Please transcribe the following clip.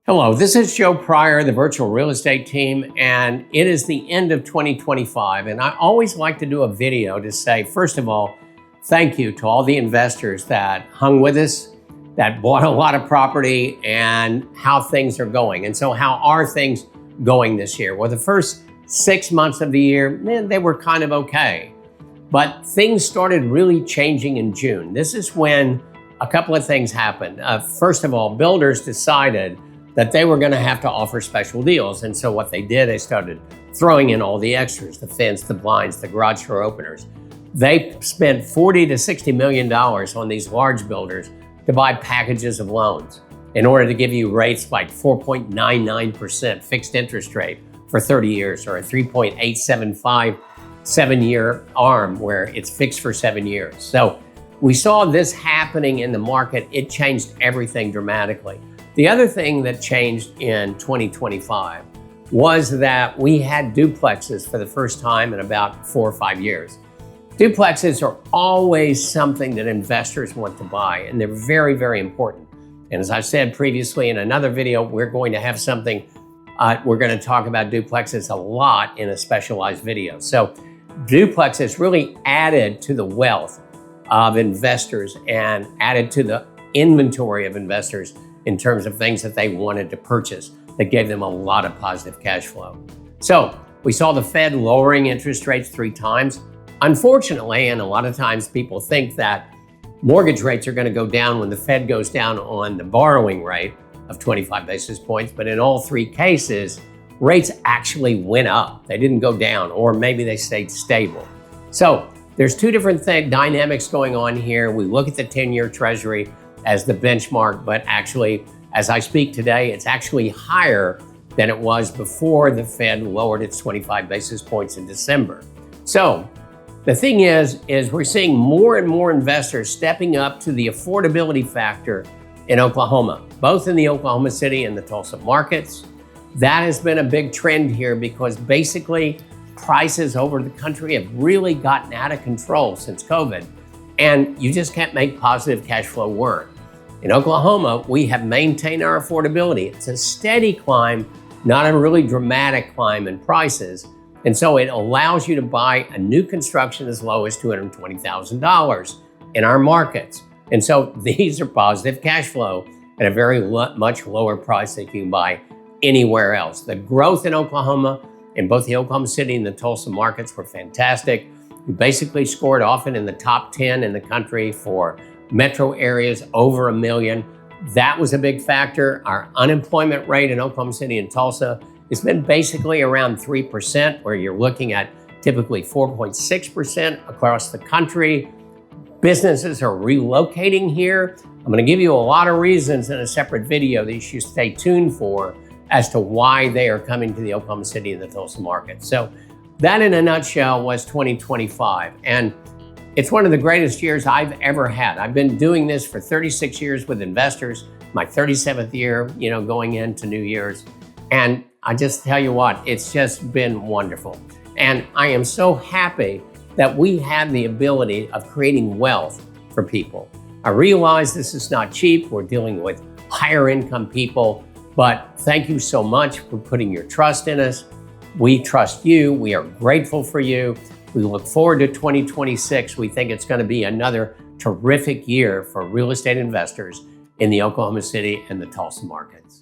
Hello, this is Joe Pryor, the virtual real estate team, and it is the end of 2025. And I always like to do a video to say, first of all, thank you to all the investors that hung with us, that bought a lot of property, and how things are going. And so how are things going this year? Well, the first 6 months of the year, they were kind of okay. But things started really changing in June. This is when a couple of things happened. First of all, builders decided that they were going to have to offer special deals. And so what they did, they started throwing in all the extras, the fence, the blinds, the garage door openers. They spent $40 to $60 million on these large builders to buy packages of loans in order to give you rates like 4.99% fixed interest rate for 30 years or a 3.875 7-year ARM where it's fixed for 7 years. So we saw this happening in the market. It changed everything dramatically. The other thing that changed in 2025 was that we had duplexes for the first time in about 4 or 5 years. Duplexes are always something that investors want to buy, and they're very, very important. And as I said previously in another video, we're going to have something, we're going to talk about duplexes a lot in a specialized video. So duplexes really added to the wealth of investors and added to the inventory of investors in terms of things that they wanted to purchase that gave them a lot of positive cash flow. So we saw the Fed lowering interest rates 3 times. Unfortunately, and a lot of times people think that mortgage rates are going to go down when the Fed goes down on the borrowing rate of 25 basis points, but in all 3 cases, rates actually went up. They didn't go down, or maybe they stayed stable. So there's 2 different dynamics going on here. We look at the 10-year Treasury as the benchmark, but actually, as I speak today, it's actually higher than it was before the Fed lowered its 25 basis points in December. So the thing is we're seeing more and more investors stepping up to the affordability factor in Oklahoma, both in the Oklahoma City and the Tulsa markets. That has been a big trend here because basically prices over the country have really gotten out of control since COVID, and you just can't make positive cash flow work. In Oklahoma, we have maintained our affordability. It's a steady climb, not a really dramatic climb in prices. And so it allows you to buy a new construction as low as $220,000 in our markets. And so these are positive cash flow at a very much lower price that you can buy anywhere else. The growth in Oklahoma, in both the Oklahoma City and the Tulsa markets, were fantastic. We basically scored often in the top 10 in the country for metro areas over 1 million. That was a big factor. Our unemployment rate in Oklahoma City and Tulsa has been basically around 3%, where you're looking at typically 4.6% across the country. Businesses are relocating here. I'm going to give you a lot of reasons in a separate video that you should stay tuned for as to why they are coming to the Oklahoma City and the Tulsa market. So that in a nutshell was 2025. And it's one of the greatest years I've ever had. I've been doing this for 36 years with investors, my 37th year, going into New Year's. And I just tell you what, it's just been wonderful. And I am so happy that we have the ability of creating wealth for people. I realize this is not cheap. We're dealing with higher income people, but thank you so much for putting your trust in us. We trust you. We are grateful for you. We look forward to 2026. We think it's going to be another terrific year for real estate investors in the Oklahoma City and the Tulsa markets.